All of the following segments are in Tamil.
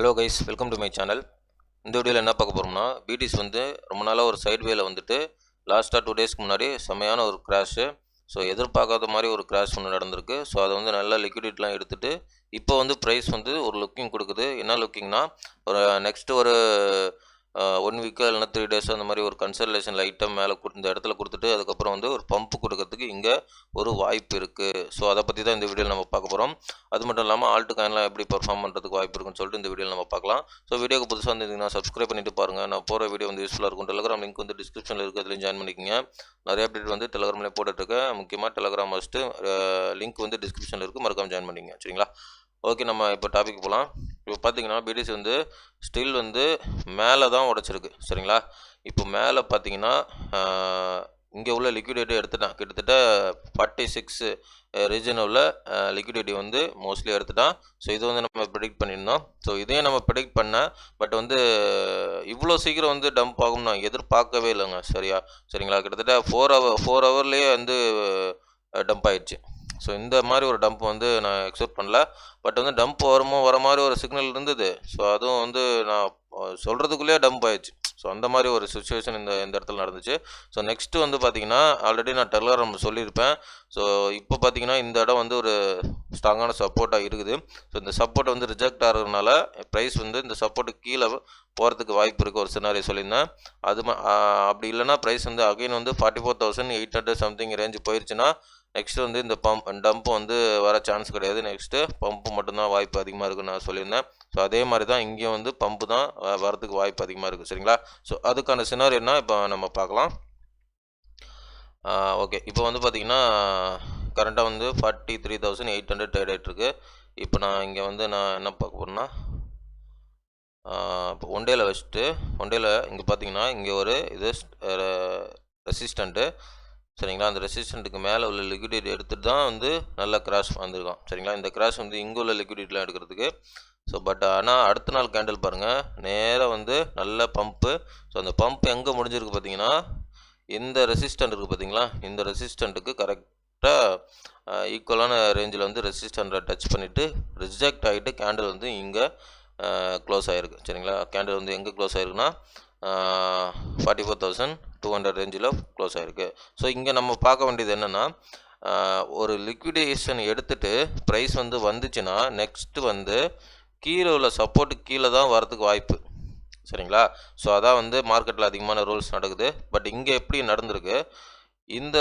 Hello guys, welcome to my channel. இந்த வீடியோவில் என்ன பார்க்க போகிறோம்னா, பிடிஸ் வந்து ரொம்ப நாளாக ஒரு சைட் வேல வந்துட்டு லாஸ்ட்டாக 2 டேஸ்க்கு முன்னாடி செம்மையான ஒரு கிராஷு. ஸோ எதிர்பார்க்காத மாதிரி ஒரு கிராஷ் ஒன்று நடந்திருக்கு. ஸோ அதை வந்து நல்லா லிக்விடிட்டிலாம் எடுத்துகிட்டு இப்போ வந்து ப்ரைஸ் வந்து ஒரு லுக்கிங் கொடுக்குது. என்ன லுக்கிங்னா, ஒரு நெக்ஸ்ட்டு ஒரு 1 வீக்கோ இல்லைனா 3 டேஸோ அந்த மாதிரி ஒரு கன்சல்டேஷன் லைட்டாக மேலே இந்த இடத்துல கொடுத்துட்டு அதுக்கப்புறம் வந்து ஒரு பம்ப் கொடுக்கறதுக்கு இங்கே ஒரு வாய்ப்பு இருக்குது. ஸோ அதை பற்றி தான் இந்த வீடியோவில் நம்ம பார்க்க போகிறோம். அது மட்டும் இல்லாமல் ஆல்ட்டு காயின்லாம் எப்படி பர்ஃபார்ம் பண்ணுறதுக்கு வாய்ப்பு இருக்குன்னு சொல்லிட்டு இந்த வீடியோவில் நம்ம பார்க்கலாம். ஸோ வீடியோக்கு புதுசாக இருந்தீங்கன்னா சப்ஸ்கிரைப் பண்ணிட்டு பாருங்கள். நான் போகிற வீடியோ வந்து யூஸ்ஃபுல்லாக இருக்கும். டெலிகிராம் லிங்க் வந்து டிஸ்கிரிப்ஷனில் இருக்குது, அதுலேயும் ஜாயின் பண்ணிக்கோங்க. நிறைய அப்டேட் வந்து டெலிகிராம்லேயே போட்டுட்ருக்கேன். முக்கியமாக டெலிகிராம் மஸ்ட்டு லிங்க் வந்து டிஸ்கிரிப்ஷனில் இருக்குது, மறக்காம ஜாயின் பண்ணிக்கங்க. சரிங்களா? ஓகே, நம்ம இப்போ டாபிக் போகலாம். இப்போ பார்த்தீங்கன்னா பிடிசி வந்து ஸ்டில் வந்து மேலே தான் உடச்சிருக்கு. சரிங்களா? இப்போ மேலே பார்த்தீங்கன்னா இங்கே உள்ள லிக்விடிட்டி எடுத்துட்டான். கிட்டத்தட்ட 46 ரீஜன் உள்ள லிக்விடிட்டி வந்து மோஸ்ட்லி எடுத்துட்டான். ஸோ இது வந்து நம்ம ப்ரெடிக்ட் பண்ணியிருந்தோம். ஸோ இதையும் நம்ம ப்ரெடிக்ட் பண்ணேன். பட் வந்து இவ்வளோ சீக்கிரம் வந்து டம்ப் ஆகும் நான் எதிர்பார்க்கவே இல்லைங்க. சரிங்களா? கிட்டத்தட்ட 4 ஹவர்லேயே வந்து டம்ப் ஆயிடுச்சு. ஸோ இந்த மாதிரி ஒரு டம்ப் வந்து நான் எக்ஸ்பெக்ட் பண்ணல. பட் வந்து டம்ப் வர மாதிரி ஒரு சிக்னல் இருந்தது. ஸோ அதுவும் வந்து நான் சொல்கிறதுக்குள்ளேயே டம்ப் ஆயிடுச்சு. ஸோ அந்த மாதிரி ஒரு சுச்சுவேஷன் இந்த இடத்துல நடந்துச்சு. ஸோ நெக்ஸ்ட்டு வந்து பார்த்தீங்கன்னா, ஆல்ரெடி நான் டெலிகிராம் சொல்லியிருப்பேன். ஸோ இப்போ பார்த்தீங்கன்னா இந்த இடம் வந்து ஒரு ஸ்ட்ராங்கான சப்போர்ட்டாக இருக்குது. ஸோ இந்த சப்போர்ட் வந்து ரிஜெக்ட் ஆகிறதுனால ப்ரைஸ் வந்து இந்த சப்போர்ட்டுக்கு கீழே போகிறதுக்கு வாய்ப்பு இருக்குது. ஒரு சினாரியோ சொல்லியிருந்தேன். அப்படி இல்லைனா ப்ரைஸ் வந்து அகைன் வந்து 44,800 சம்திங் ரேஞ்சு போயிடுச்சுன்னா நெக்ஸ்ட்டு வந்து இந்த டம்ப் வந்து வர சான்ஸ் கிடையாது. நெக்ஸ்ட்டு பம்பு மட்டும்தான் வாய்ப்பு அதிகமாக இருக்குன்னு நான் சொல்லியிருந்தேன். ஸோ அதே மாதிரி தான் இங்கேயும் வந்து பம்பு தான் வரதுக்கு வாய்ப்பு அதிகமாக இருக்குது. சரிங்களா? ஸோ அதுக்கான சினாரியோ இப்போ நம்ம பார்க்கலாம். ஓகே, இப்போ வந்து பார்த்திங்கன்னா கரண்ட்டாக வந்து 43,800 ட்ரேட் ஆகிட்டுருக்கு. இப்போ நான் இங்கே வந்து நான் என்ன பார்க்க போகிறேன்னா, இப்போ ஒன் டேயில் வச்சுட்டு இங்கே பார்த்தீங்கன்னா இங்கே ஒரு இது ரெசிஸ்டண்ட்டு. சரிங்களா? அந்த ரெசிஸ்டண்ட்டுக்கு மேலே உள்ள லிக்விடிட்டி எடுத்துகிட்டு தான் வந்து நல்ல கிராஷ் வந்திருக்கான். சரிங்களா? இந்த கிராஷ் வந்து இங்கே உள்ள லிக்விடிட்டிலாம் எடுக்கிறதுக்கு. ஸோ பட் ஆனால் அடுத்த நாள் கேண்டில் பாருங்கள், நேராக வந்து நல்ல பம்ப்பு. ஸோ அந்த பம்ப் எங்கே முடிஞ்சிருக்கு பார்த்தீங்கன்னா, இந்த ரெசிஸ்டண்ட் இருக்குது பார்த்தீங்களா, இந்த ரெசிஸ்டண்ட்டுக்கு கரெக்டாக ஈக்குவலான ரேஞ்சில் வந்து ரெசிஸ்டண்ட்டை டச் பண்ணிவிட்டு ரிஜெக்ட் ஆகிட்டு கேண்டில் வந்து இங்கே க்ளோஸ் ஆகிருக்கு. சரிங்களா? கேண்டில் வந்து எங்கே க்ளோஸ் ஆகிருக்குன்னா 44,200 ரேஞ்சில் க்ளோஸ் ஆகிருக்கு. ஸோ இங்கே நம்ம பார்க்க வேண்டியது என்னென்னா, ஒரு லிக்விடேஷன் எடுத்துகிட்டு ப்ரைஸ் வந்து வந்துச்சுன்னா நெக்ஸ்ட்டு வந்து கீழே உள்ள சப்போர்ட்டுக்கு கீழே தான் வரதுக்கு வாய்ப்பு. சரிங்களா? ஸோ அதான் வந்து மார்க்கெட்டில் அதிகமான ரூல்ஸ் நடக்குது. பட் இங்கே எப்படி நடந்திருக்கு, இந்த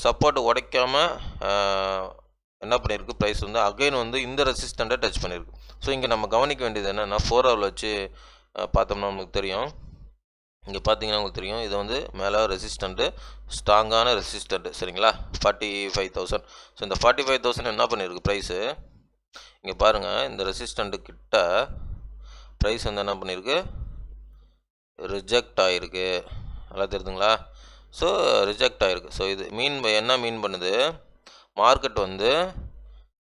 சப்போர்ட் உடைக்காமல் என்ன பண்ணியிருக்கு, ப்ரைஸ் வந்து அகைன் வந்து இந்த ரெசிஸ்டண்ட்டை டச் பண்ணியிருக்கு. ஸோ இங்கே நம்ம கவனிக்க வேண்டியது என்னென்னா, 4 ஹவரில் வச்சு பார்த்தோம்னா நமக்கு தெரியும். இங்கே பார்த்தீங்கன்னா உங்களுக்கு தெரியும், இது வந்து மேலே ரெசிஸ்டண்ட்டு, ஸ்ட்ராங்கான ரெசிஸ்டண்ட்டு. சரிங்களா? 45,000. ஸோ இந்த 45,000 என்ன பண்ணியிருக்கு ப்ரைஸு, இங்கே பாருங்கள், இந்த ரெசிஸ்டண்ட்டு கிட்ட ப்ரைஸ் வந்து என்ன பண்ணியிருக்கு, ரிஜெக்ட் ஆகிருக்கு. நல்லா தெரியுதுங்களா? ஸோ ரிஜெக்ட் ஆகிருக்கு. ஸோ இது என்ன மீன் பண்ணுது, மார்க்கெட் வந்து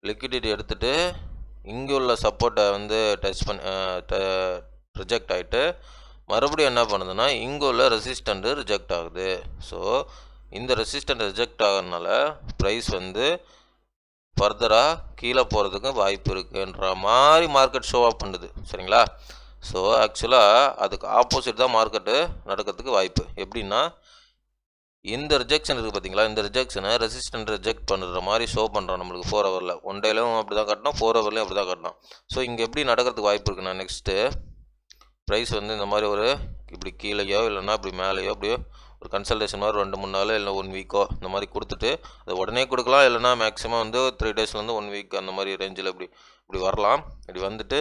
லிக்விடிட்டி எடுத்துகிட்டு இங்கே உள்ள சப்போர்ட்டை வந்து ரிஜெக்ட் ஆகிட்டு மறுபடியும் என்ன பண்ணுதுன்னா இங்கே உள்ள ரெசிஸ்டண்ட்டு ரிஜெக்ட் ஆகுது. ஸோ இந்த ரெசிஸ்டண்ட் ரிஜெக்ட் ஆகிறதுனால ப்ரைஸ் வந்து ஃபர்தராக கீழே போகிறதுக்கு வாய்ப்பு இருக்குன்ற மாதிரி மார்க்கெட் ஷோ ஆஃப் பண்ணுது. சரிங்களா? ஸோ ஆக்சுவலாக அதுக்கு ஆப்போசிட் தான் மார்க்கெட்டு நடக்கிறதுக்கு வாய்ப்பு. எப்படின்னா, இந்த ரிஜெக்ஷன் இருக்குது பார்த்தீங்களா, இந்த ரிஜெக்ஷனை ரெசிஸ்டன்ட் ரிஜெக்ட் பண்ணுற மாதிரி ஷோ பண்ணுறோம் நம்மளுக்கு 4 ஹவரில். ஒன் டேலையும் அப்படி தான் காட்டணும், 4 ஹவர்லையும் அப்படி தான் காட்டணும். ஸோ இங்கே எப்படி நடக்கிறதுக்கு வாய்ப்பு இருக்குன்னா, நெக்ஸ்ட்டு ப்ரைஸ் வந்து இந்த மாதிரி ஒரு இப்படி கீழேயோ இல்லைன்னா இப்படி மேலேயோ அப்படியோ ஒரு கன்சல்டேஷன் மாதிரி 2-3 நாள் இல்லை 1 வீக்கோ இந்த மாதிரி கொடுத்துட்டு அது உடனே கொடுக்கலாம், இல்லைனா மேக்ஸிமம் வந்து 3 டேஸ்லேருந்து 1 வீக் அந்த மாதிரி ரேஞ்சில் இப்படி வரலாம். இப்படி வந்துட்டு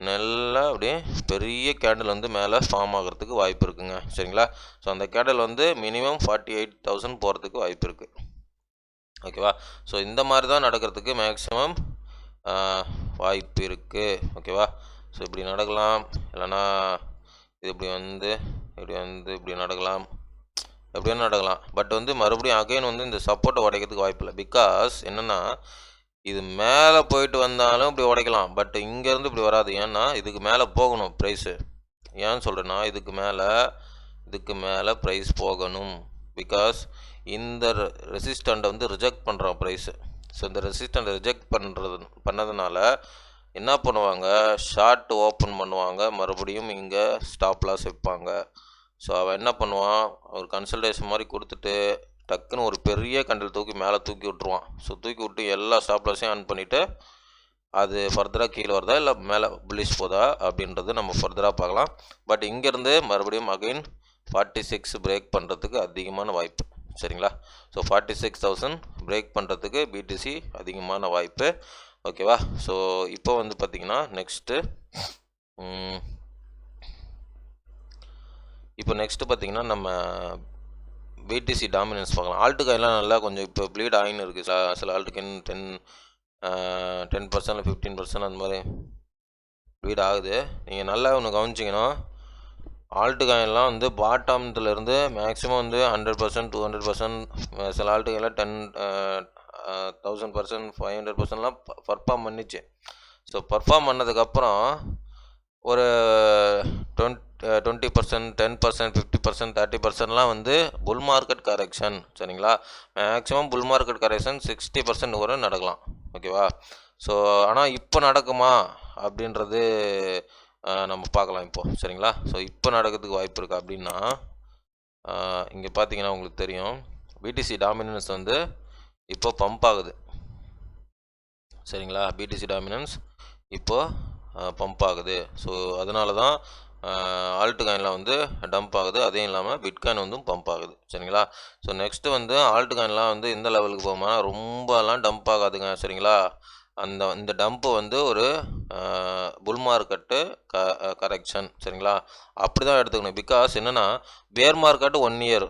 நல்லா அப்படியே பெரிய கேண்டில் வந்து மேலே ஃபார்ம் ஆகிறதுக்கு வாய்ப்பு இருக்குங்க. சரிங்களா? ஸோ அந்த கேண்டில் வந்து மினிமம் 48,000 போகிறதுக்கு வாய்ப்பு இருக்குது. ஓகேவா? ஸோ இந்த மாதிரி தான் நடக்கிறதுக்கு மேக்ஸிமம் வாய்ப்பு இருக்குது. ஓகேவா? ஸோ இப்படி நடக்கலாம், இல்லைனா இது இப்படி நடக்கலாம், எப்படியும் நடக்கலாம். பட் வந்து மறுபடியும் அகைன் வந்து இந்த சப்போர்ட்டை உடைக்கிறதுக்கு வாய்ப்பு இல்லை. பிகாஸ் என்னென்னா, இது மேலே போயிட்டு வந்தாலும் இப்படி உடைக்கலாம், பட் இங்கேருந்து இப்படி வராது. ஏன்னா இதுக்கு மேலே போகணும் ப்ரைஸு. ஏன்னு சொல்கிறேன்னா, இதுக்கு மேலே ப்ரைஸ் போகணும். பிகாஸ் இந்த ரெசிஸ்டண்ட்டை வந்து ரிஜெக்ட் பண்ணுறோம் ப்ரைஸு. ஸோ இந்த ரெசிஸ்டண்ட்டை ரிஜெக்ட் பண்ணதுனால என்ன பண்ணுவாங்க, ஷார்ட் ஓப்பன் பண்ணுவாங்க, மறுபடியும் இங்கே ஸ்டாப் லாஸ் வைப்பாங்க. ஸோ அவன் என்ன பண்ணுவான், ஒரு கன்சல்டேஷன் மாதிரி கொடுத்துட்டு டக்குன்னு ஒரு பெரிய கண்டல் தூக்கி மேலே தூக்கி விட்ருவான். ஸோ தூக்கி விட்டு எல்லா ஸ்டாப் லாஸையும் ஆன் பண்ணிவிட்டு அது ஃபர்தராக கீழே வருதா இல்லை மேலே புல்லிஷ் போதா அப்படின்றது நம்ம ஃபர்தராக பார்க்கலாம். பட் இங்கேருந்து மறுபடியும் அகைன் 46 பிரேக் பண்ணுறதுக்கு அதிகமான வாய்ப்பு. சரிங்களா? ஸோ 46,000 பிரேக் பண்ணுறதுக்கு பிடிசி அதிகமான வாய்ப்பு. ஓகேவா? ஸோ இப்போ வந்து பார்த்திங்கன்னா நெக்ஸ்ட்டு பார்த்திங்கன்னா நம்ம பிடிசி டாமினன்ஸ் பார்க்கலாம். ஆல்ட்டு காயின்லாம் நல்லா கொஞ்சம் இப்போ ப்ளீட் ஆகின்னு இருக்குது. சில ஆல்ட்டு காயின் 10% 15% அந்த மாதிரி ப்ளீட் ஆகுது. நீங்கள் நல்லா ஒன்று கவனிச்சிங்கன்னா ஆல்ட்டு காயின்லாம் வந்து பாட்டம்லேருந்து மேக்ஸிமம் வந்து 100%, 200%, சில ஆல்ட்டு காயின்லாம் 1000%, 500%லாம் பர்ஃபார்ம் பண்ணிச்சு. ஸோ பர்ஃபார்ம் பண்ணதுக்கப்புறம் ஒரு 20%, 10%, 50%, 30%லாம் வந்து புல் மார்க்கெட் கரெக்ஷன். சரிங்களா? மேக்ஸிமம் புல் மார்க்கெட் கரெக்ஷன் 60% கூட நடக்கலாம். ஓகேவா? ஸோ ஆனால் இப்போ நடக்குமா அப்படின்றது நம்ம பார்க்கலாம் இப்போது. சரிங்களா? ஸோ இப்போ நடக்கிறதுக்கு வாய்ப்பு இருக்கா அப்படின்னா இங்கே பார்த்தீங்கன்னா உங்களுக்கு தெரியும், பிடிசி டாமினன்ஸ் வந்து இப்போ பம்ப் ஆகுது. சரிங்களா? பிடிசி டாமினன்ஸ் இப்போது பம்ப் ஆகுது. ஸோ அதனால தான் ஆல்ட்டு காயினில் வந்து டம்ப் ஆகுது. அதையும் இல்லாமல் பிட்காயின் வந்து பம்ப் ஆகுது. சரிங்களா? ஸோ நெக்ஸ்ட்டு வந்து ஆல்ட்டு காயின்லாம் வந்து எந்த லெவலுக்கு போகுமா, ரொம்பலாம் டம்ப் ஆகாதுங்க. சரிங்களா? இந்த டம்ப்பு வந்து ஒரு புல் மார்க்கெட்டு கரெக்ஷன். சரிங்களா? அப்படி தான் எடுத்துக்கணும். பிகாஸ் என்னென்னா பேர் மார்க்கெட்டு 1 இயர்,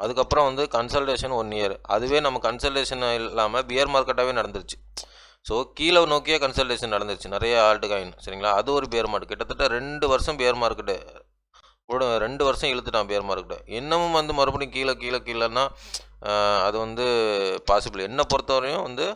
அதுக்கப்புறம் வந்து கன்சல்டேஷன் 1 இயர். அதுவே நம்ம கன்சல்டேஷன் இல்லாமல் பியர் மார்க்கெட்டாகவே நடந்துருச்சு. ஸோ கீழே நோக்கியே கன்சல்டேஷன் நடந்துருச்சு நிறைய ஆல்ட்டு காயின். சரிங்களா? அது ஒரு பேர் மார்க்கெட். கிட்டத்தட்ட 2 வருஷம் பேர் மார்க்கெட்டு, 2 வருஷம் இழுத்துட்டான் பேர் மார்க்கெட்டு. இன்னமும் வந்து மறுபடியும் கீழேன்னா அது வந்து பாசிபிள், என்னை பொறுத்தவரையும் வந்து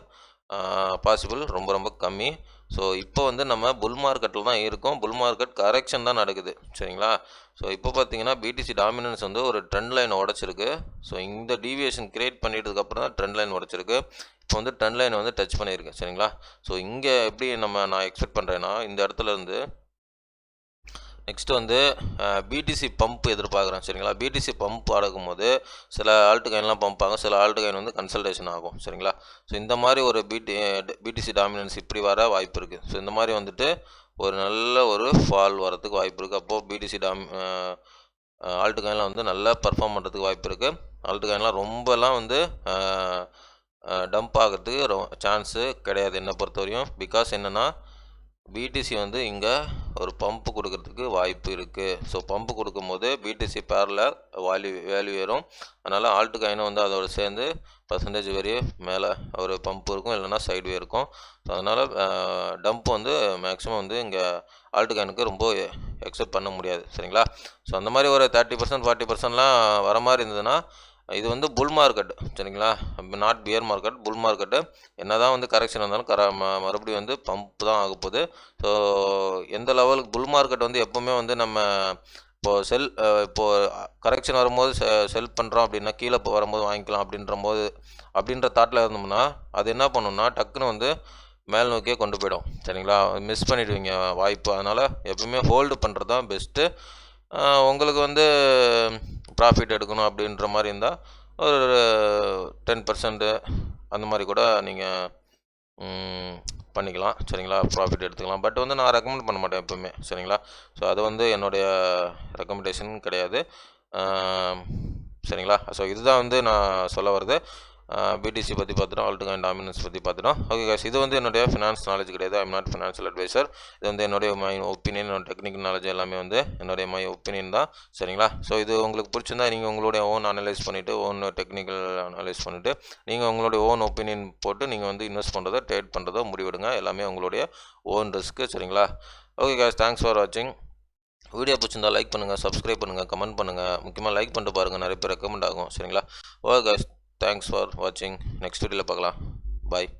பாசிபிள் ரொம்ப கம்மி. ஸோ இப்போ வந்து நம்ம புல் மார்க்கெட்டில் தான் இருக்கோம். புல் மார்க்கெட் கரெக்ஷன் தான் நடக்குது. சரிங்களா? ஸோ இப்போ பார்த்தீங்கன்னா பிடிசி டாமினன்ஸ் வந்து ஒரு ட்ரெண்ட் லைன் உடச்சிருக்கு. ஸோ இந்த டீவியேஷன் கிரியேட் பண்ணிட்டதுக்கப்புறம் தான் ட்ரெண்ட் லைன் உடச்சிருக்கு. இப்போ வந்து ட்ரெண்ட் லைன் வந்து டச் பண்ணியிருக்கு. சரிங்களா? ஸோ இங்கே எப்படி நான் எக்ஸ்பெக்ட் பண்ணுறேன்னா இந்த இடத்துல இருந்து நெக்ஸ்ட்டு வந்து பிடிசி பம்ப் எதிர்பார்க்குறேன். சரிங்களா? பிடிசி பம்ப் ஆகும்போது சில ஆல்ட்டு காயின்லாம் பம்ப் ஆகும், சில ஆல்ட்டு காயின் வந்து கன்சல்டேஷன் ஆகும். சரிங்களா? ஸோ இந்த மாதிரி ஒரு பிடிசி டாமினன்ஸ் இப்படி வர வாய்ப்பு இருக்குது. ஸோ இந்த மாதிரி வந்துட்டு ஒரு நல்ல ஒரு ஃபால் வரதுக்கு வாய்ப்பு இருக்குது. அப்போது பிடிசி ஆல்ட்டு காயின்லாம் வந்து நல்லா பர்ஃபார்ம் பண்ணுறதுக்கு வாய்ப்பு இருக்குது. ஆல்ட்டு காயின்லாம் ரொம்பலாம் வந்து டம்ப் ஆகிறதுக்கு சான்ஸு கிடையாது என்னை பொறுத்தவரையும். பிகாஸ் என்னென்னா பிடிசி வந்து இங்கே ஒரு பம்ப்பு கொடுக்கறதுக்கு வாய்ப்பு இருக்குது. ஸோ பம்ப்பு கொடுக்கும்போது பிடிசி பேரில் வேல்யூ ஏறும். அதனால் ஆல்ட்டு காயினும் வந்து அதோட சேர்ந்து பர்சன்டேஜ் வரைய மேலே ஒரு பம்ப் இருக்கும், இல்லைனா சைட்வே இருக்கும். ஸோ அதனால் டம்ப் வந்து மேக்ஸிமம் வந்து இங்கே ஆல்ட்டு காயினுக்கு ரொம்ப எக்ஸெப்ட் பண்ண முடியாது. சரிங்களா? ஸோ அந்த மாதிரி ஒரு 30%, 40%லாம் வர மாதிரி இருந்ததுன்னா இது வந்து புல் மார்க்கெட். சரிங்களா? Not bear market, bull market. என்ன தான் வந்து கரெக்ஷன் வந்தாலும் மறுபடியும் வந்து பம்ப் தான் ஆக போகுது. ஸோ எந்த லெவலுக்கு புல் மார்க்கெட் வந்து எப்போவுமே வந்து நம்ம இப்போது கரெக்ஷன் வரும்போது செல் பண்ணுறோம் அப்படின்னா கீழே வரும்போது வாங்கிக்கலாம் அப்படின்ற தாட்டில் இருந்தோம்னா அது என்ன பண்ணணும்னா டக்குன்னு வந்து மேல் நோக்கியே கொண்டு போயிடும். சரிங்களா? மிஸ் பண்ணிவிடுவீங்க வாய்ப்பு. அதனால் எப்பவுமே ஹோல்டு பண்ணுறது தான் பெஸ்ட்டு. உங்களுக்கு வந்து ப்ராஃபிட் எடுக்கணும் அப்படின்ற மாதிரி இருந்தால் ஒரு 10% அந்த மாதிரி கூட நீங்கள் பண்ணிக்கலாம். சரிங்களா? ப்ராஃபிட் எடுத்துக்கலாம். பட் வந்து நான் ரெக்கமெண்ட் பண்ண மாட்டேன் எப்போவுமே. சரிங்களா? ஸோ அது வந்து என்னுடைய ரெக்கமெண்டேஷன் கிடையாது. சரிங்களா? ஸோ இதுதான் வந்து நான் சொல்ல வருது. பிடிசி பற்றி பார்த்துட்டோம், ஆல்ட்டு காயின் டாமினன்ஸ் பற்றி பார்த்துட்டோம். ஓகே கைஸ், இது வந்து என்னுடைய ஃபினான்ஸ் நாலேஜ் கிடையாது. I am not financial advisor. இது வந்து என்னுடைய மை ஒப்பீனியன், என்னோட டெக்னிக்கல் நாலேஜ் எல்லாமே வந்து என்னுடைய மை ஒப்பீனியன் தான். சரிங்களா? ஸோ இது உங்களுக்கு பிடிச்சிருந்தா நீங்கள் உங்களுடைய ஓன் அனலைஸ் பண்ணிவிட்டு, ஓன் டெக்னிக்கல் அனலைஸ் பண்ணிவிட்டு நீங்கள் உங்களுடைய ஓன் ஒப்பீனியன் போட்டு நீங்கள் வந்து இன்வெஸ்ட் பண்ணுறதோ ட்ரேட் பண்ணுறதோ முடிவெடுங்க. எல்லாமே உங்களுடைய ஓன் ரிஸ்க்கு. சரிங்களா? ஓகே கைஸ், தேங்க்ஸ் ஃபார் வாட்சிங். வீடியோ பிடிச்சிருந்தா லைக் பண்ணுங்கள், சப்ஸ்கிரைப் பண்ணுங்கள், கமெண்ட் பண்ணுங்கள். முக்கியமாக லைக் பண்ணிட்டு பாருங்கள், நிறைய பேர் ரெக்கமெண்ட் ஆகும். சரிங்களா? ஓகே கைஸ், தேங்க்ஸ் ஃபார் வாட்சிங். நெக்ஸ்ட் வீடியோவில் பார்க்கலாம். பாய்.